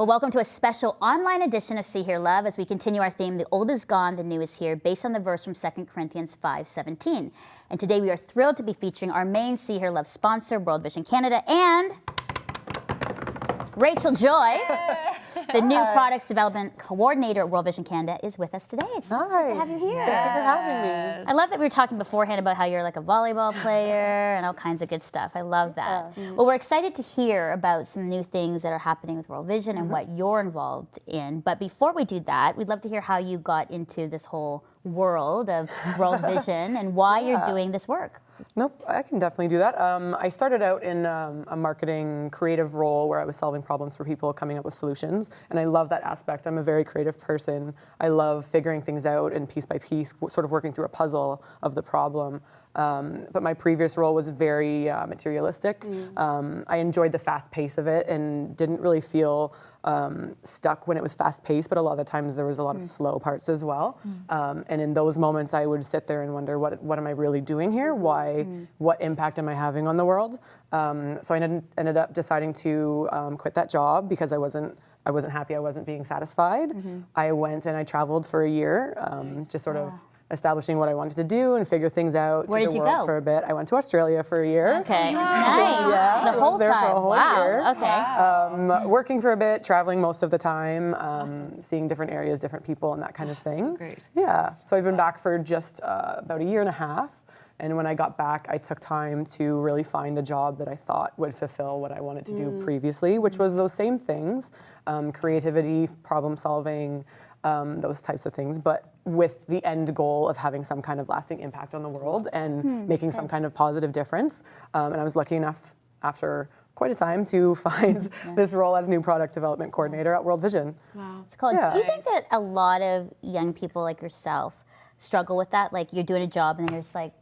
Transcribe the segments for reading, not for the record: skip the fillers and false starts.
Well, welcome to a special online edition of See Here Love as we continue our theme, The Old Is Gone, The New Is Here, based on the verse from 2 Corinthians 5:17. And today we are thrilled to be featuring our main See Here Love sponsor, World Vision Canada, and Rachel Joy, the new products development coordinator at World Vision Canada, is with us today. It's good to have you here. Thank you for having me. I love that we were talking beforehand about how you're like a volleyball player and all kinds of good stuff. I love that. Well, we're excited to hear about some new things that are happening with World Vision and what you're involved in. But before we do that, we'd love to hear how you got into this whole world of World Vision and why you're doing this work. Nope, I can definitely do that. I started out in a marketing creative role where I was solving problems for people, coming up with solutions, and I love that aspect. I'm a very creative person. I love figuring things out and piece by piece, sort of working through a puzzle of the problem. But my previous role was very materialistic. I enjoyed the fast pace of it and didn't really feel stuck when it was fast paced, but a lot of the times there was a lot of slow parts as well. And in those moments I would sit there and wonder, what am I really doing here? Why, what impact am I having on the world? So I ended up deciding to quit that job because I wasn't happy, I wasn't being satisfied. I went and I traveled for a year, just sort of establishing what I wanted to do and figure things out. Where did you go? For a bit. I went to Australia for a year. Okay, nice. Yeah, The whole there time. For a whole Wow. year. Okay. Working for a bit, traveling most of the time, seeing different areas, different people, and that kind of thing. So great. Yeah. So I've been back for just about a year and a half. And when I got back, I took time to really find a job that I thought would fulfill what I wanted to do previously, which was those same things, creativity, problem solving, those types of things, but with the end goal of having some kind of lasting impact on the world and making some kind of positive difference. And I was lucky enough after quite a time to find this role as new product development coordinator at World Vision. Wow. It's cool. Yeah. Do you think that a lot of young people like yourself struggle with that? Like you're doing a job and then you're just like,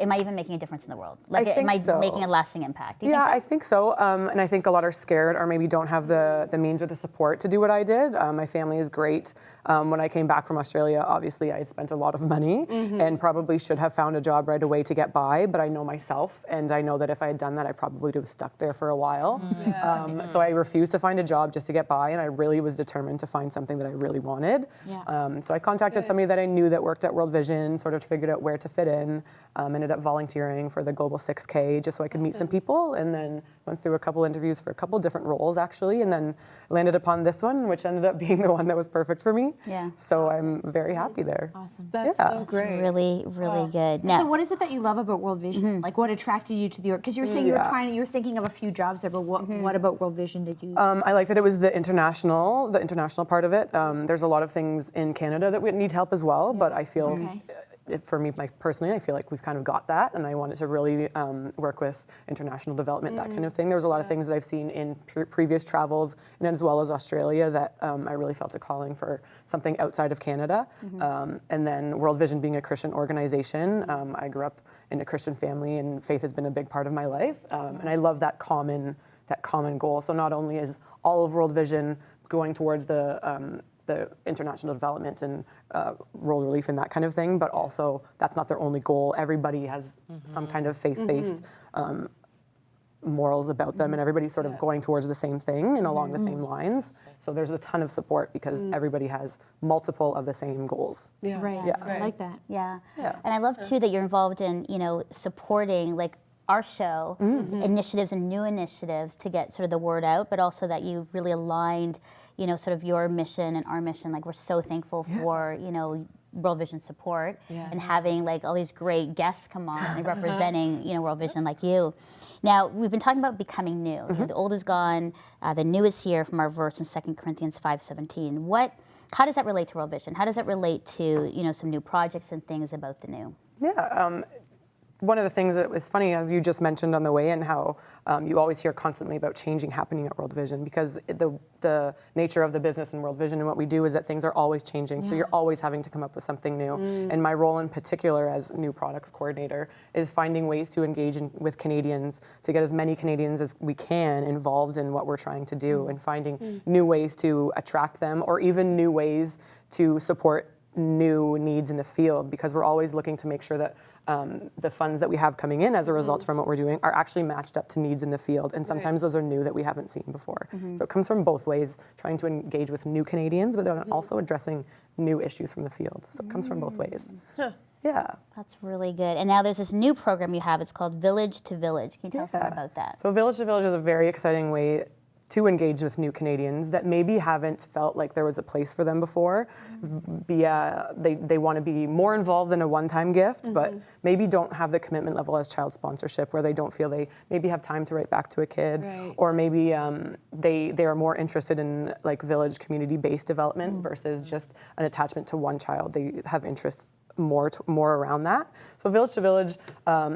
am I even making a difference in the world? Like, am I making a lasting impact? Do you think so? I think so. And I think a lot are scared or maybe don't have the means or the support to do what I did. My family is great. When I came back from Australia, obviously I had spent a lot of money and probably should have found a job right away to get by, but I know myself and I know that if I had done that, I probably would have stuck there for a while. So I refused to find a job just to get by, and I really was determined to find something that I really wanted. So I contacted somebody that I knew that worked at World Vision, sort of figured out where to fit in, ended up volunteering for the Global 6K just so I could meet some people, and then went through a couple interviews for a couple different roles actually, and then landed upon this one, which ended up being the one that was perfect for me. So I'm very happy there. Awesome. That's so great. It's really, really good. So what is it that you love about World Vision? Like what attracted you to the org? Because you were saying you were thinking of a few jobs there, but what about World Vision did you? I like that it was the international part of it. There's a lot of things in Canada that we need help as well, but I feel for me, personally, I feel like we've kind of got that, and I wanted to really work with international development, that kind of thing. There was a lot of things that I've seen in previous travels, and as well as Australia, that I really felt a calling for something outside of Canada. And then World Vision being a Christian organization, I grew up in a Christian family, and faith has been a big part of my life, and I love that common goal. So not only is all of World Vision going towards the international development and world relief and that kind of thing, but also that's not their only goal. Everybody has some kind of faith-based morals about them, and everybody's sort of going towards the same thing and along the same lines. So there's a ton of support because everybody has multiple of the same goals. Right. I like that. Yeah. And I love too that you're involved in, supporting like our show, initiatives and new initiatives to get sort of the word out, but also that you've really aligned, sort of your mission and our mission. Like we're so thankful for, World Vision support and having like all these great guests come on and representing, World Vision like you. Now, we've been talking about becoming new. The old is gone, the new is here from our verse in 2 Corinthians 5:17. How does that relate to World Vision? How does that relate to, some new projects and things about the new? One of the things that was funny, as you just mentioned on the way in, how you always hear constantly about changing happening at World Vision, because the nature of the business in World Vision and what we do is that things are always changing, so you're always having to come up with something new. And my role in particular as new products coordinator is finding ways to engage with Canadians, to get as many Canadians as we can involved in what we're trying to do, and finding new ways to attract them, or even new ways to support new needs in the field, because we're always looking to make sure that the funds that we have coming in as a result from what we're doing are actually matched up to needs in the field, and sometimes those are new that we haven't seen before. So it comes from both ways, trying to engage with new Canadians, but then also addressing new issues from the field. So it comes from both ways. Yeah. That's really good. And now there's this new program you have. It's called Village to Village. Can you tell us more about that? So Village to Village is a very exciting way to engage with new Canadians that maybe haven't felt like there was a place for them before. They want to be more involved than a one-time gift, but maybe don't have the commitment level as child sponsorship, where they don't feel they maybe have time to write back to a kid, or maybe they are more interested in like village community-based development versus just an attachment to one child. They have interests more around that. So Village to Village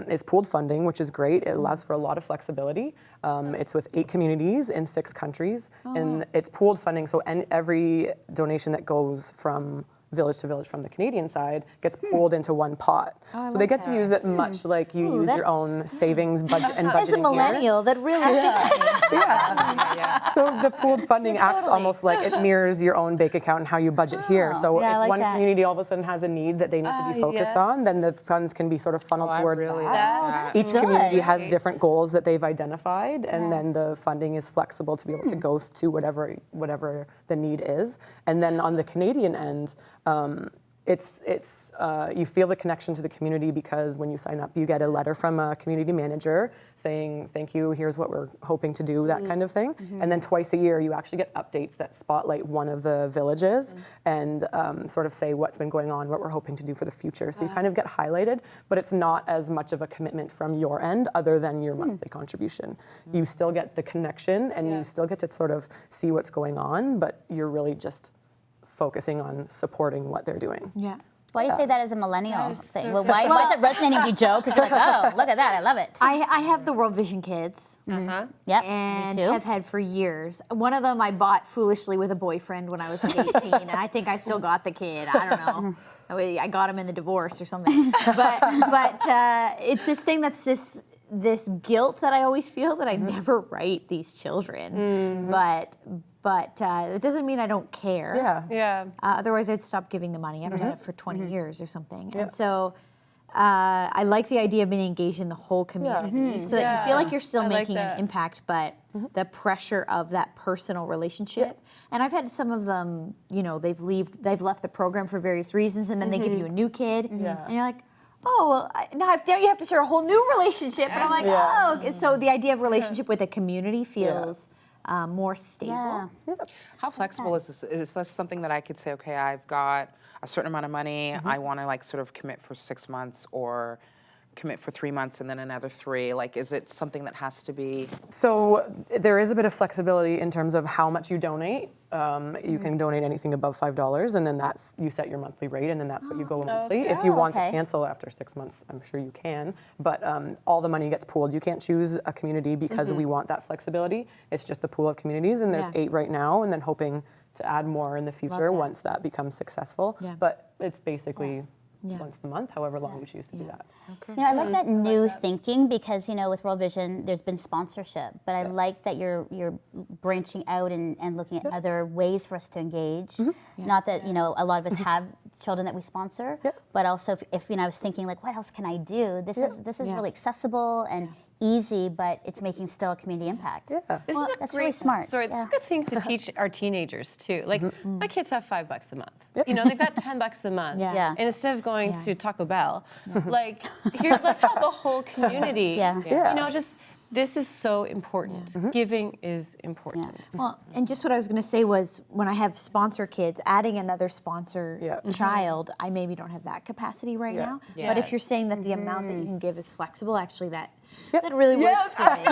is pooled funding, which is great. It allows for a lot of flexibility. It's with 8 communities in 6 countries, and it's pooled funding. So every donation that goes from Village to Village from the Canadian side gets pooled into one pot. So they get to use it much like you use your own savings budget and budgeting. As a millennial, that really fits me. So the pooled funding acts almost like it mirrors your own bank account and how you budget here. So if one community all of a sudden has a need that they need to be focused on, then the funds can be sort of funneled towards that. Each community has different goals that they've identified, and then the funding is flexible to be able to go to whatever the need is. And then on the Canadian end, it's you feel the connection to the community because when you sign up, you get a letter from a community manager saying, thank you, here's what we're hoping to do, that kind of thing. And then twice a year, you actually get updates that spotlight one of the villages and sort of say what's been going on, what we're hoping to do for the future. So you kind of get highlighted, but it's not as much of a commitment from your end other than your monthly contribution. You still get the connection and you still get to sort of see what's going on, but you're really just focusing on supporting what they're doing. Yeah. Why do you say that as a millennial thing? Well, why is it resonating with you, Joe? Because you're like, oh, look at that, I love it. I have the World Vision kids. Yep, And me too. have had for years. One of them I bought foolishly with a boyfriend when I was like 18, and I think I still got the kid. I don't know. I got him in the divorce or something. But it's this thing that's this guilt that I always feel that I never write these children. But it doesn't mean I don't care. Otherwise, I'd stop giving the money. I've done it for 20 years or something. And so I like the idea of being engaged in the whole community so that you feel like you're still making an impact, but the pressure of that personal relationship. And I've had some of them, they've left the program for various reasons, and then they give you a new kid, and you're like, oh, well, now you have to start a whole new relationship. And I'm like, oh. So the idea of relationship with a community feels more stable. How flexible is this? Is this something that I could say, okay, I've got a certain amount of money, I want to like sort of commit for 6 months or commit for 3 months and then another 3? Like, is it something that has to be? So there is a bit of flexibility in terms of how much you donate. You can donate anything above $5, and then you set your monthly rate, and then that's what you go monthly. If you want to cancel after 6 months, I'm sure you can. But all the money gets pooled. You can't choose a community because we want that flexibility. It's just the pool of communities, and there's 8 right now, and then hoping to add more in the future once that becomes successful. But it's basically once a month, however long you choose to do that. I like that new thinking because, with World Vision, there's been sponsorship, but I like that you're branching out and looking at other ways for us to engage. Not that, a lot of us have children that we sponsor, but also if I was thinking like, what else can I do? This is really accessible and easy, but it's making still a community impact. This is a that's great really smart. story. It's a good thing to teach our teenagers too. Like my kids have $5 a month. They've got $10 a month. And instead of going to Taco Bell, like let's help a whole community. This is so important. Giving is important. Well, and just what I was going to say was when I have sponsor kids, adding another sponsor child, I maybe don't have that capacity right now. But if you're saying that the amount that you can give is flexible, actually that really works for me.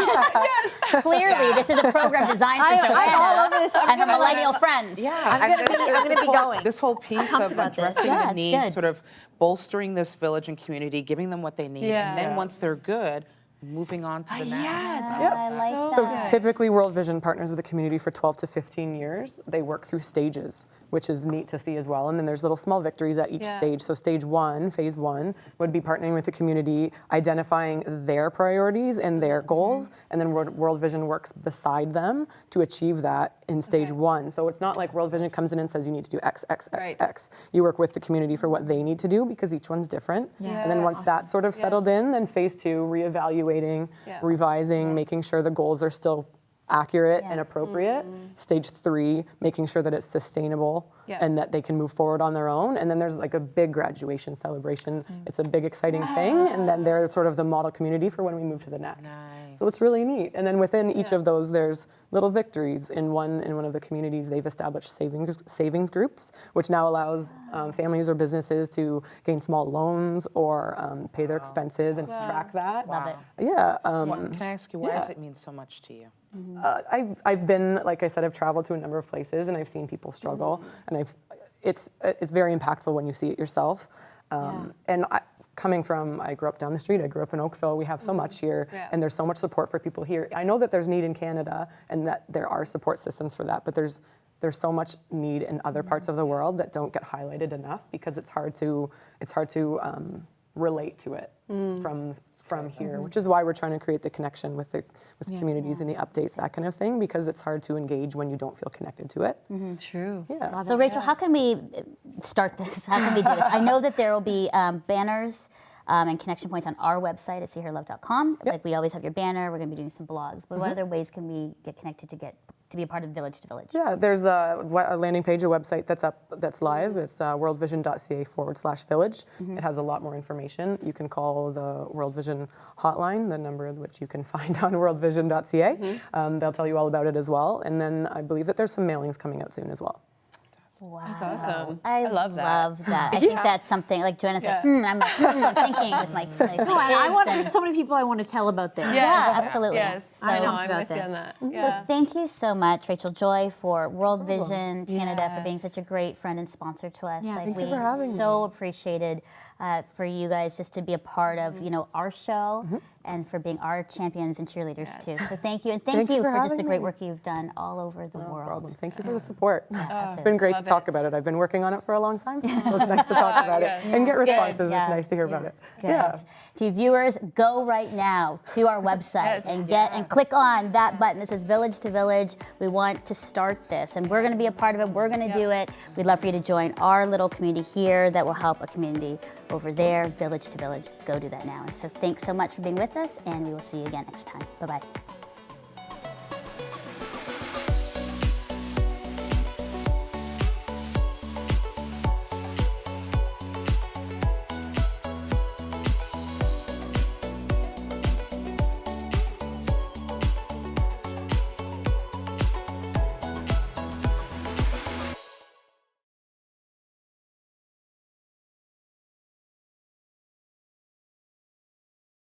Clearly, this is a program designed for Joanna I'm all over this. and her millennial friends. I'm going to be going. This whole piece of addressing the needs, sort of bolstering this village and community, giving them what they need, and then once they're good, moving on to the next. I like So typically World Vision partners with the community for 12 to 15 years. They work through stages, which is neat to see as well. And then there's little small victories at each stage. So stage 1, phase 1, would be partnering with the community, identifying their priorities and their goals, and then World Vision works beside them to achieve that in stage 1. So it's not like World Vision comes in and says you need to do X, X, X, X. You work with the community for what they need to do because each one's different. And then once that's sort of settled in, then phase 2, reevaluating, revising, making sure the goals are still accurate and appropriate. Stage 3, making sure that it's sustainable and that they can move forward on their own. And then there's like a big graduation celebration. It's a big exciting thing. And then they're sort of the model community for when we move to the next. So it's really neat. And then within each of those, there's little victories. In one of the communities, they've established savings groups, which now allows families or businesses to gain small loans or pay their expenses and track that. Love it. Yeah. Can I ask you, why does it mean so much to you? I've been, like I said, I've traveled to a number of places and I've seen people struggle, and it's very impactful when you see it yourself. And I grew up down the street. I grew up in Oakville. We have so much here, and there's so much support for people here. I know that there's need in Canada, and that there are support systems for that, but there's so much need in other parts of the world that don't get highlighted enough because it's hard to relate to it from here, which is why we're trying to create the connection with the communities and the updates, that kind of thing, because it's hard to engage when you don't feel connected to it. True. Yeah. So Rachel, how can we start this? How can we do this? I know that there will be banners and connection points on our website at seeherlove.com. Like we always have your banner. We're going to be doing some blogs. But what other ways can we get connected to be a part of Village to Village? Yeah, there's a landing page, a website that's live. It's worldvision.ca/village. It has a lot more information. You can call the World Vision hotline, the number of which you can find on worldvision.ca. They'll tell you all about it as well. And then I believe that there's some mailings coming out soon as well. Wow. That's awesome. I love that. I think that's something, like Joanna said, I'm thinking with my No, and I want. There's so many people I want to tell about this. Yeah, absolutely. Yes, So, I know. talked I'm about with you this. on that. So thank you so much, Rachel Joy, for World Vision Canada, for being such a great friend and sponsor to us. Yeah, thank you for having me. So appreciated for you guys just to be a part of our show and for being our champions and cheerleaders too. So thank you, and thank you for just the having great me. work you've done all over the world. Problem. Thank you for the support. It's It's been great to talk about it. I've been working on it for a long time, so it's nice to talk about it and get responses. Yeah. It's nice to hear about it. Good. Yeah. To you viewers, go right now to our website and click on that button that says Village to Village. We want to start this, and we're going to be a part of it. We're going to do it. We'd love for you to join our little community here that will help a community over there, Village to Village. Go do that now. And so thanks so much for being with us, and we will see you again next time. Bye-bye.